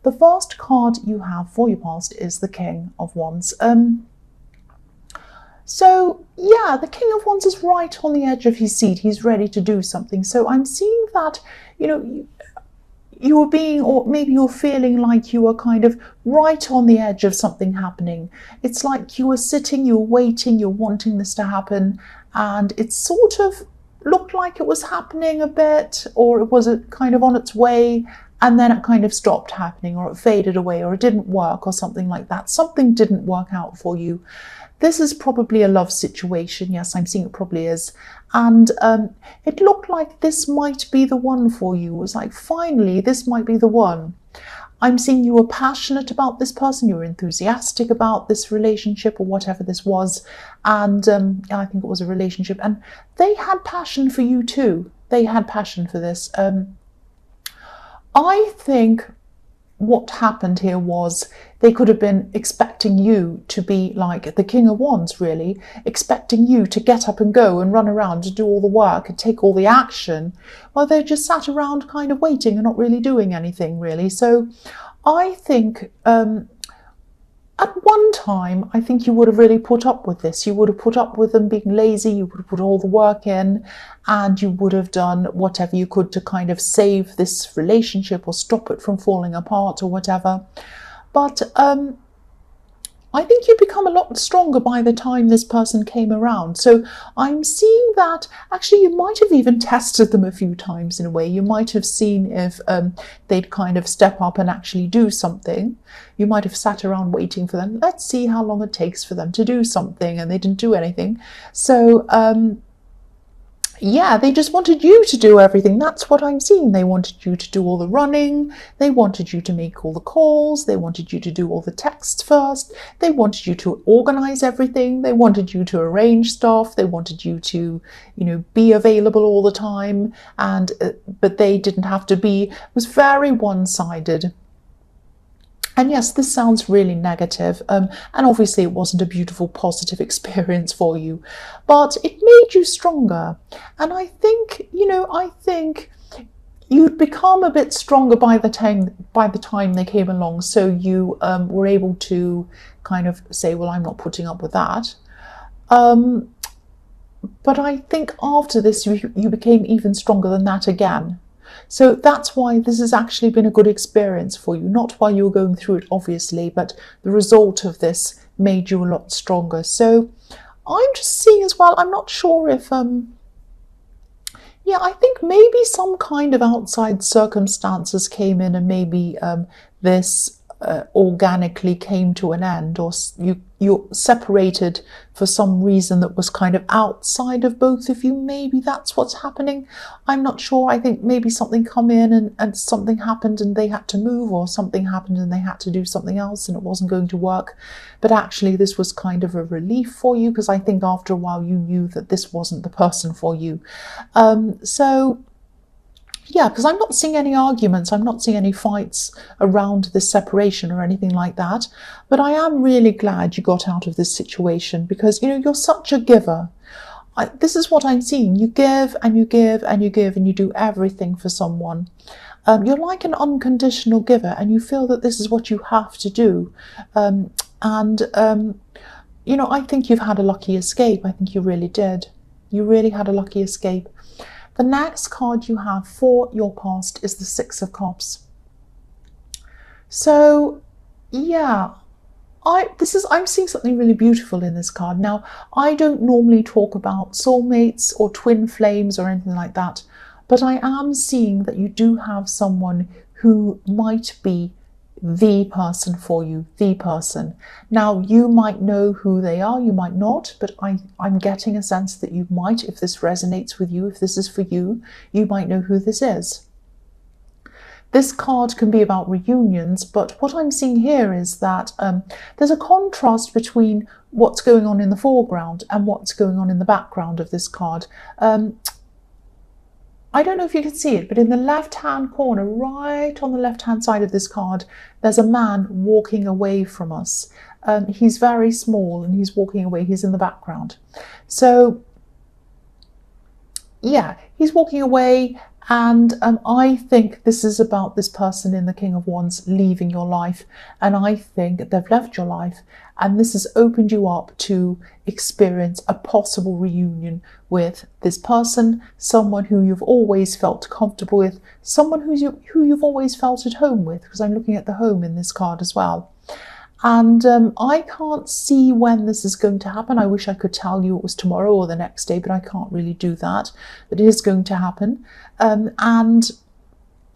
The first card you have for your past is the King of Wands. So yeah, the King of Wands is right on the edge of his seat. He's ready to do something. So I'm seeing that, you're being, or maybe you're feeling like you are kind of right on the edge of something happening. It's like you were sitting, you're waiting, you're wanting this to happen, and it sort of looked like it was happening a bit, or it was kind of on its way, and then it kind of stopped happening, or it faded away, or it didn't work, or something like that. Something didn't work out for you. This is probably a love situation. Yes, I'm seeing it probably is. And it looked like this might be the one for you. It was like, finally, this might be the one. I'm seeing you were passionate about this person. You were enthusiastic about this relationship or whatever this was. And I think it was a relationship. And they had passion for you too. They had passion for this. I think what happened here was they could have been expecting you to be like the King of Wands, really, expecting you to get up and go and run around and do all the work and take all the action, while they just sat around kind of waiting and not really doing anything, really. So I think at one time, I think you would have really put up with this. You would have put up with them being lazy, you would have put all the work in, and you would have done whatever you could to kind of save this relationship or stop it from falling apart or whatever. But I think you become a lot stronger by the time this person came around. So I'm seeing that actually you might have even tested them a few times in a way. You might have seen if they'd kind of step up and actually do something. You might have sat around waiting for them. Let's see how long it takes for them to do something, and they didn't do anything. So yeah, they just wanted you to do everything. That's what I'm seeing. They wanted you to do all the running. They wanted you to make all the calls. They wanted you to do all the texts first. They wanted you to organize everything. They wanted you to arrange stuff. They wanted you to, be available all the time. And but they didn't have to be. It was very one-sided. And yes, this sounds really negative, and obviously it wasn't a beautiful, positive experience for you, but it made you stronger. And I think, you'd become a bit stronger by the time they came along. So you were able to kind of say, well, I'm not putting up with that. But I think after this, you became even stronger than that again. So that's why this has actually been a good experience for you. Not while you were going through it, obviously, but the result of this made you a lot stronger. So I'm just seeing as well, I'm not sure if, I think maybe some kind of outside circumstances came in, and maybe this organically came to an end, or you're separated for some reason that was kind of outside of both of you. Maybe that's what's happening. I'm not sure. I think maybe something come in and something happened and they had to move, or something happened and they had to do something else and it wasn't going to work. But actually this was kind of a relief for you, because I think after a while you knew that this wasn't the person for you. Yeah, because I'm not seeing any arguments, I'm not seeing any fights around this separation or anything like that. But I am really glad you got out of this situation, because, you're such a giver. This is what I'm seeing. You give and you give and you give, and you do everything for someone. You're like an unconditional giver, and you feel that this is what you have to do. I think you've had a lucky escape. I think you really did. You really had a lucky escape. The next card you have for your past is the Six of Cups. So, yeah, I'm seeing something really beautiful in this card. Now, I don't normally talk about soulmates or twin flames or anything like that, but I am seeing that you do have someone who might be the person for you, the person. Now, you might know who they are, you might not, but I'm getting a sense that you might, if this resonates with you, if this is for you, you might know who this is. This card can be about reunions, but what I'm seeing here is that there's a contrast between what's going on in the foreground and what's going on in the background of this card. I don't know if you can see it, but in the left-hand corner, right on the left-hand side of this card, there's a man walking away from us. He's very small and he's walking away. He's in the background. So, yeah, he's walking away, And I think this is about this person in the King of Wands leaving your life. And I think they've left your life. And this has opened you up to experience a possible reunion with this person, someone who you've always felt comfortable with, someone who you've always felt at home with, because I'm looking at the home in this card as well. And I can't see when this is going to happen. I wish I could tell you it was tomorrow or the next day, but I can't really do that. But it is going to happen. And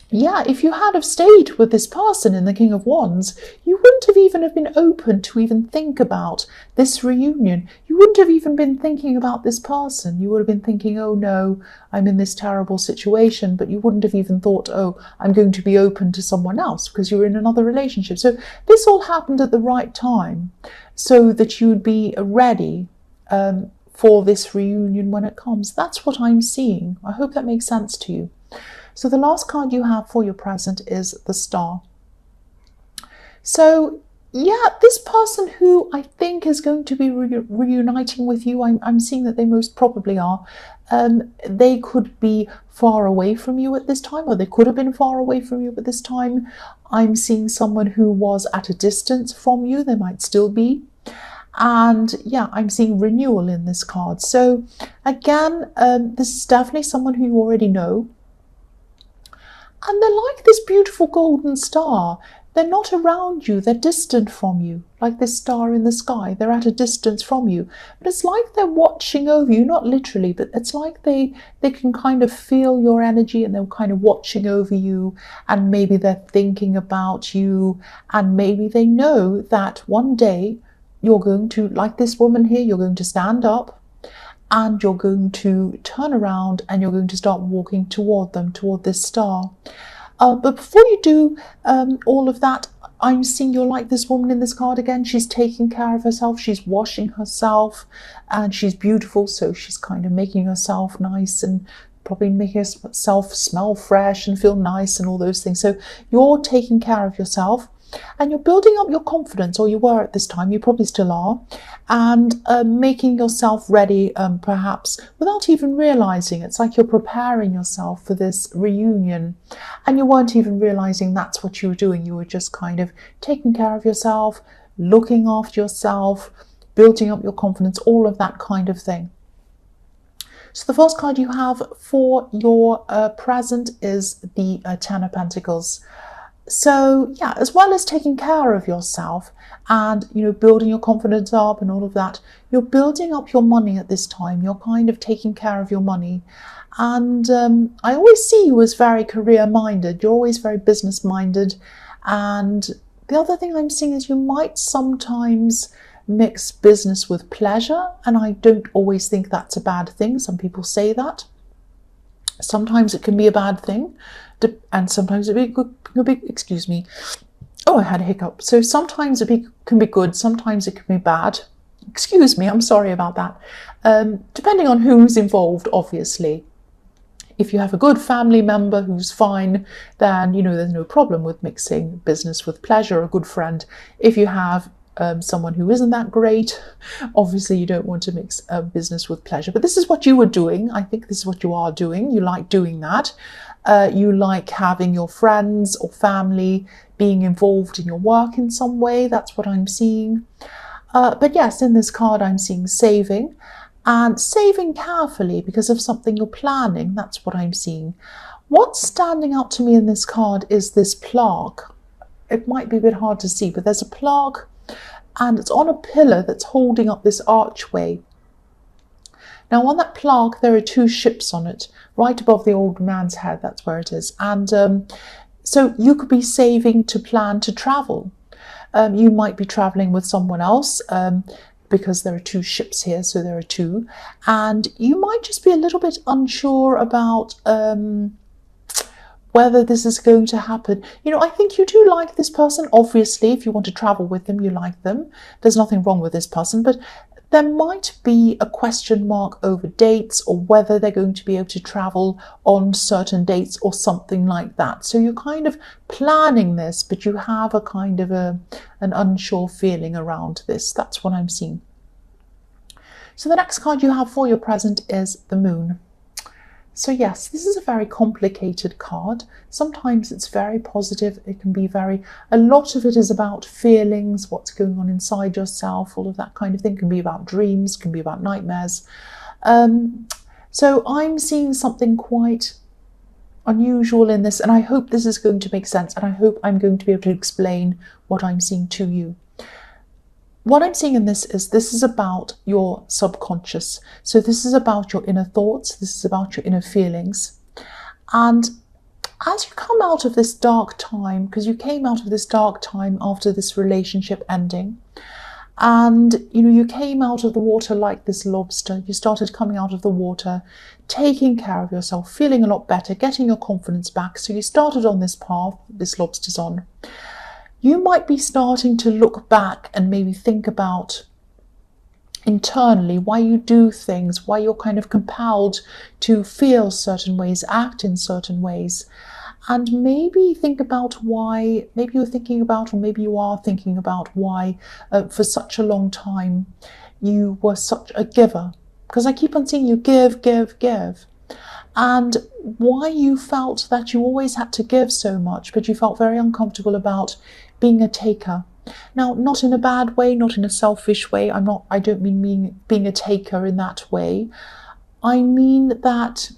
yeah, if you had have stayed with this person in the King of Wands, you wouldn't have even have been open to even think about this reunion. You wouldn't have even been thinking about this person. You would have been thinking, oh no, I'm in this terrible situation. But you wouldn't have even thought, oh, I'm going to be open to someone else because you're in another relationship. So this all happened at the right time so that you'd be ready for this reunion when it comes. That's what I'm seeing. I hope that makes sense to you. So the last card you have for your present is the Star. So yeah, this person who I think is going to be reuniting with you, I'm seeing that they most probably are. They could be far away from you at this time, or they could have been far away from you at this time. I'm seeing someone who was at a distance from you. They might still be. And yeah, I'm seeing renewal in this card. So again, this is definitely someone who you already know. And they're like this beautiful golden star. They're not around you, they're distant from you, like this star in the sky. They're at a distance from you. But it's like they're watching over you, not literally, but it's like they can kind of feel your energy and they're kind of watching over you. And maybe they're thinking about you. And maybe they know that one day you're going to, like this woman here, you're going to stand up. And you're going to turn around and you're going to start walking toward them, toward this star. But before you do all of that, I'm seeing you're like this woman in this card again. She's taking care of herself. She's washing herself and she's beautiful. So she's kind of making herself nice and probably making herself smell fresh and feel nice and all those things. So you're taking care of yourself. And you're building up your confidence, or you were at this time, you probably still are, and making yourself ready, perhaps without even realizing. It's like you're preparing yourself for this reunion, and you weren't even realizing that's what you were doing. You were just kind of taking care of yourself, looking after yourself, building up your confidence, all of that kind of thing. So the first card you have for your present is the Ten of Pentacles. So yeah, as well as taking care of yourself and, you know, building your confidence up and all of that, you're building up your money at this time. You're kind of taking care of your money. And I always see you as very career-minded. You're always very business-minded. And the other thing I'm seeing is you might sometimes mix business with pleasure. And I don't always think that's a bad thing. Some people say that. Sometimes it can be a bad thing. And sometimes it can be, excuse me. Oh, I had a hiccup. So sometimes it can be good. Sometimes it can be bad. Excuse me, I'm sorry about that. Depending on who's involved, obviously. If you have a good family member who's fine, then, you know, there's no problem with mixing business with pleasure, a good friend. If you have someone who isn't that great, obviously you don't want to mix business with pleasure. But this is what you were doing. I think this is what you are doing. You like doing that. You like having your friends or family being involved in your work in some way. That's what I'm seeing. But yes, in this card, I'm seeing saving. And saving carefully because of something you're planning. That's what I'm seeing. What's standing out to me in this card is this plaque. It might be a bit hard to see, but there's a plaque and it's on a pillar that's holding up this archway. Now on that plaque, there are two ships on it, right above the old man's head. That's where it is. And so you could be saving to plan to travel. You might be traveling with someone else because there are two ships here, so there are two. And you might just be a little bit unsure about whether this is going to happen. You know, I think you do like this person. Obviously, if you want to travel with them, you like them. There's nothing wrong with this person, but there might be a question mark over dates or whether they're going to be able to travel on certain dates or something like that. So you're kind of planning this, but you have a kind of an unsure feeling around this. That's what I'm seeing. So the next card you have for your present is the Moon. So yes, this is a very complicated card. Sometimes it's very positive. It can be a lot of it is about feelings, what's going on inside yourself, all of that kind of thing. It can be about dreams, can be about nightmares. So I'm seeing something quite unusual in this, and I hope this is going to make sense, and I hope I'm going to be able to explain what I'm seeing to you. What I'm seeing in this is about your subconscious. So this is about your inner thoughts, this is about your inner feelings. And as you come out of this dark time, because you came out of this dark time after this relationship ending, and you came out of the water like this lobster. You started coming out of the water, taking care of yourself, feeling a lot better, getting your confidence back. So you started on this path this lobster's on. You might be starting to look back and maybe think about internally why you do things, why you're kind of compelled to feel certain ways, act in certain ways. And maybe think about why, maybe you're thinking about, or maybe you are thinking about why for such a long time you were such a giver. Because I keep on seeing you give, give, give. And why you felt that you always had to give so much, but you felt very uncomfortable about being a taker. Now, not in a bad way, not in a selfish way. I don't mean being a taker in that way. I mean that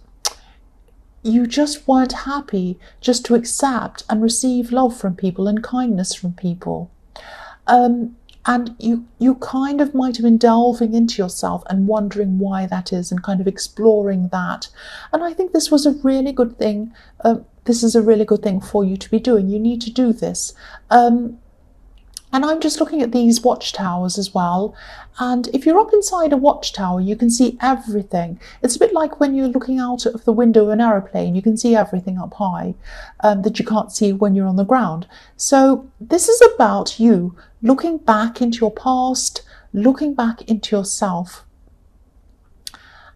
you just weren't happy just to accept and receive love from people and kindness from people. And you kind of might have been delving into yourself and wondering why that is, and kind of exploring that. And I think this was a really good thing. This is a really good thing for you to be doing. You need to do this. And I'm just looking at these watchtowers as well. And if you're up inside a watchtower, you can see everything. It's a bit like when you're looking out of the window of an aeroplane, you can see everything up high that you can't see when you're on the ground. So this is about you looking back into your past, looking back into yourself.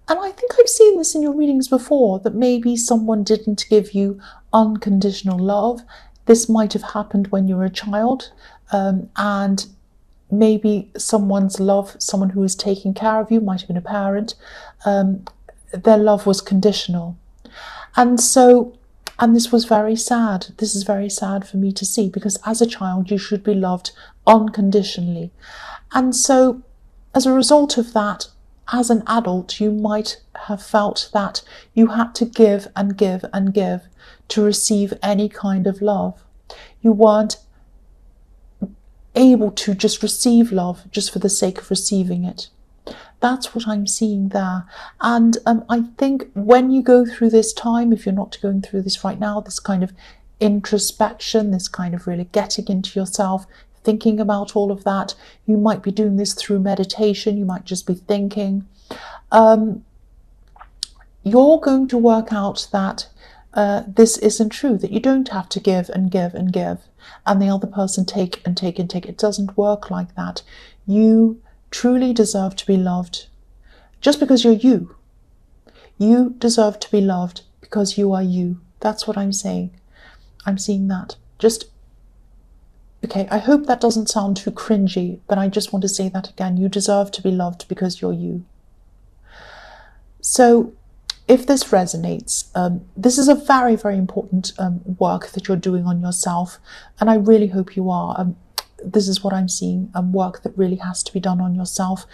And I think I've seen this in your readings before, that maybe someone didn't give you unconditional love. This might have happened when you were a child. And maybe someone's love, someone who was taking care of you, might have been a parent, their love was conditional. And this was very sad. This is very sad for me to see, because as a child, you should be loved unconditionally. And so as a result of that, as an adult, you might have felt that you had to give and give and give to receive any kind of love. You weren't able to just receive love just for the sake of receiving it. That's what I'm seeing there. And I think when you go through this time, if you're not going through this right now, this kind of introspection, this kind of really getting into yourself, thinking about all of that, you might be doing this through meditation, you might just be thinking. You're going to work out that this isn't true, that you don't have to give and give and give, and the other person take and take and take. It doesn't work like that. You truly deserve to be loved just because you're you. You deserve to be loved because you are you. That's what I'm saying. I'm seeing that. Okay, I hope that doesn't sound too cringy, but I just want to say that again. You deserve to be loved because you're you. So if this resonates, this is a very, very important work that you're doing on yourself, and I really hope you are. This is what I'm seeing, work that really has to be done on yourself.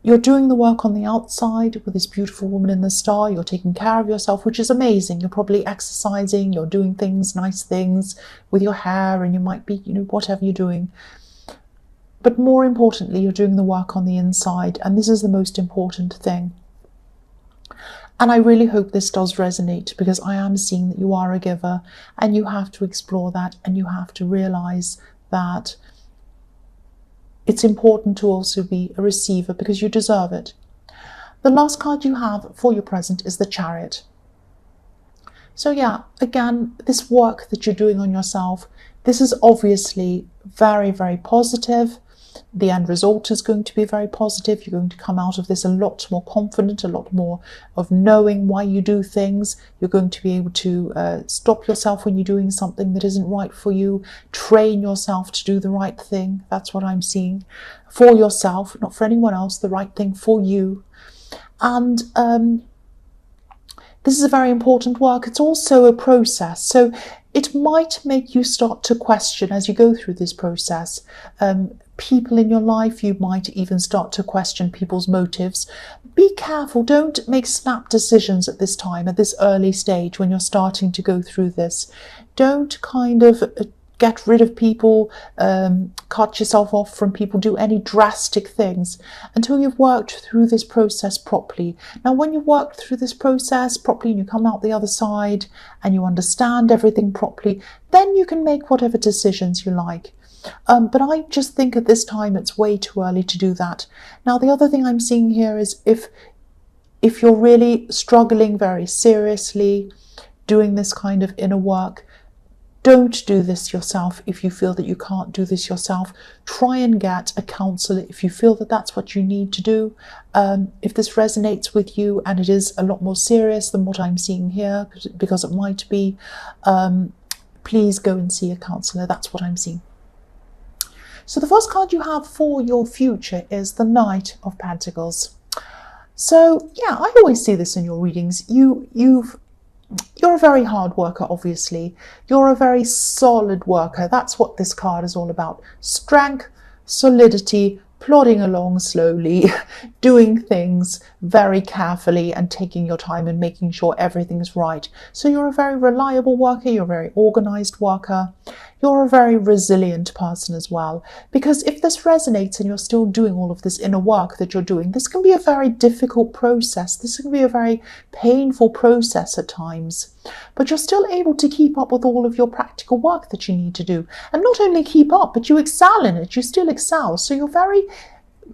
You're doing the work on the outside with this beautiful woman in the star. You're taking care of yourself, which is amazing. You're probably exercising, you're doing things, nice things with your hair, and you might be, whatever you're doing. But more importantly, you're doing the work on the inside, and this is the most important thing. And I really hope this does resonate, because I am seeing that you are a giver, and you have to explore that, and you have to realize that it's important to also be a receiver, because you deserve it. The last card you have for your present is the Chariot. So yeah, again, this work that you're doing on yourself, this is obviously very, very positive. The end result is going to be very positive. You're going to come out of this a lot more confident, a lot more of knowing why you do things. You're going to be able to stop yourself when you're doing something that isn't right for you. Train yourself to do the right thing. That's what I'm seeing. For yourself, not for anyone else, the right thing for you. And This is a very important work. It's also a process. So it might make you start to question as you go through this process. People in your life, you might even start to question people's motives. Be careful. Don't make snap decisions at this time, at this early stage when you're starting to go through this. Don't kind of get rid of people, cut yourself off from people, do any drastic things until you've worked through this process properly. Now, when you've worked through this process properly and you come out the other side and you understand everything properly, then you can make whatever decisions you like. But I just think at this time it's way too early to do that. Now, the other thing I'm seeing here is if you're really struggling very seriously doing this kind of inner work, don't do this yourself. If you feel that you can't do this yourself, try and get a counsellor if you feel that that's what you need to do. If this resonates with you and it is a lot more serious than what I'm seeing here, because it might be, please go and see a counsellor. That's what I'm seeing. So the first card you have for your future is the Knight of Pentacles. So yeah, I always see this in your readings. You're a very hard worker, obviously. You're a very solid worker. That's what this card is all about. Strength, solidity, plodding along slowly, doing things very carefully and taking your time and making sure everything's right. So you're a very reliable worker, you're a very organized worker. You're a very resilient person as well, because if this resonates and you're still doing all of this inner work that you're doing, this can be a very difficult process. This can be a very painful process at times, but you're still able to keep up with all of your practical work that you need to do. And not only keep up, but you excel in it. You still excel. So you're very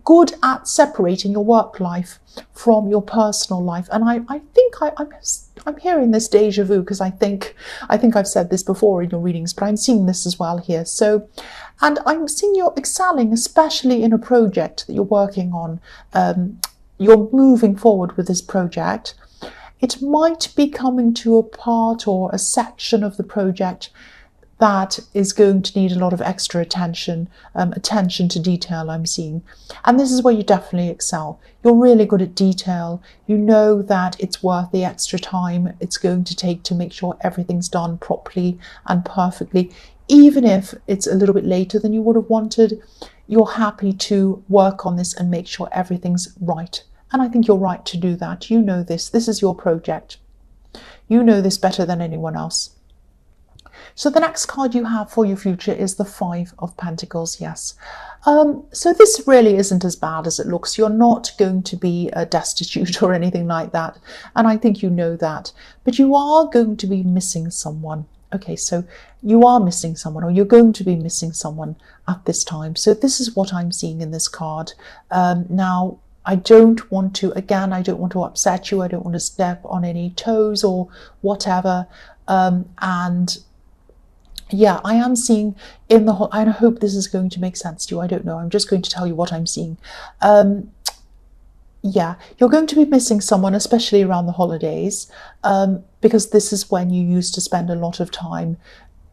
good at separating your work life from your personal life. And I think I'm hearing this deja vu, because I think I've said this before in your readings, but I'm seeing this as well here. So, and I'm seeing you're excelling, especially in a project that you're working on. You're moving forward with this project. It might be coming to a part or a section of the project that is going to need a lot of extra attention, attention to detail I'm seeing. And this is where you definitely excel. You're really good at detail. You know that it's worth the extra time it's going to take to make sure everything's done properly and perfectly. Even if it's a little bit later than you would have wanted, you're happy to work on this and make sure everything's right. And I think you're right to do that. You know this. This is your project. You know this better than anyone else. So the next card you have for your future is the Five of Pentacles, yes. So this really isn't as bad as it looks. You're not going to be destitute or anything like that. And I think you know that. But you are going to be missing someone. Okay, so you are missing someone, or you're going to be missing someone at this time. So this is what I'm seeing in this card. Now, I don't want to upset you. I don't want to step on any toes or whatever. And yeah, I am seeing in the whole, I hope this is going to make sense to you. I don't know. I'm just going to tell you what I'm seeing. Yeah, you're going to be missing someone, especially around the holidays, because this is when you used to spend a lot of time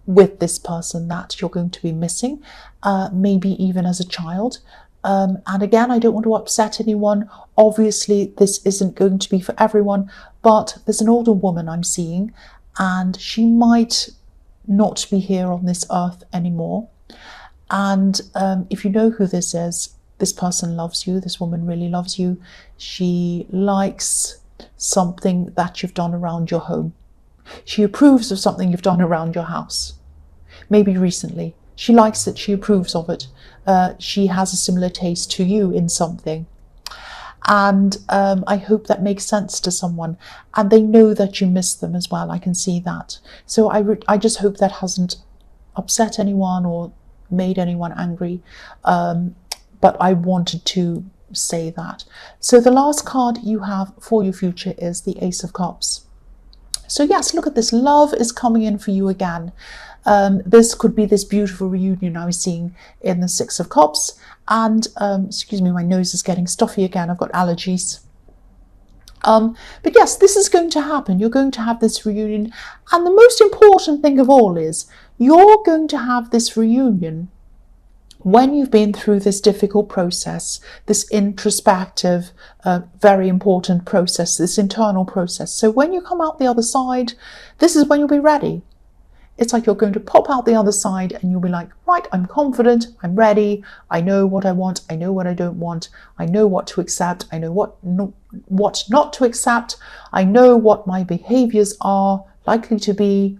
with this person that you're going to be missing, maybe even as a child. And again, I don't want to upset anyone. Obviously, this isn't going to be for everyone, but there's an older woman I'm seeing, and she might not be here on this earth anymore. And if you know who this is, this person loves you. This woman really loves you. She likes something that you've done around your home. She approves of something you've done around your house, maybe recently. She likes it. She approves of it. She has a similar taste to you in something. And I hope that makes sense to someone. And they know that you miss them as well. I can see that. So I just hope that hasn't upset anyone or made anyone angry. But I wanted to say that. So the last card you have for your future is the Ace of Cups. So yes, look at this. Love is coming in for you again. This could be this beautiful reunion I was seeing in the Six of Cups. And, excuse me, my nose is getting stuffy again. I've got allergies. But yes, this is going to happen. You're going to have this reunion. And the most important thing of all is you're going to have this reunion when you've been through this difficult process, this introspective, very important process, this internal process. So when you come out the other side, this is when you'll be ready. It's like you're going to pop out the other side and you'll be like, right, I'm confident, I'm ready, I know what I want, I know what I don't want, I know what to accept, I know what not to accept, I know what my behaviors are likely to be,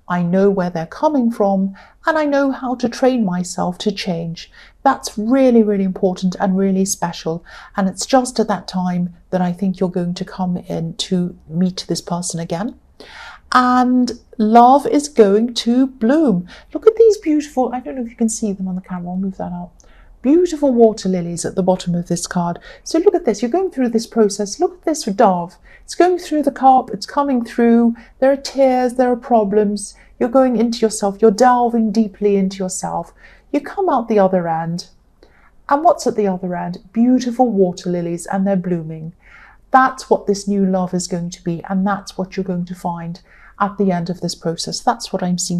I know where they're coming from, and I know how to train myself to change. That's really, really important and really special. And it's just at that time that I think you're going to come in to meet this person again. And love is going to bloom. Look at these beautiful, I don't know if you can see them on the camera, I'll move that out. Beautiful water lilies at the bottom of this card. So look at this, you're going through this process. Look at this dove. It's going through the cup, it's coming through. There are tears, there are problems. You're going into yourself, you're delving deeply into yourself. You come out the other end. And what's at the other end? Beautiful water lilies, and they're blooming. That's what this new love is going to be, and that's what you're going to find at the end of this process. That's what I'm seeing.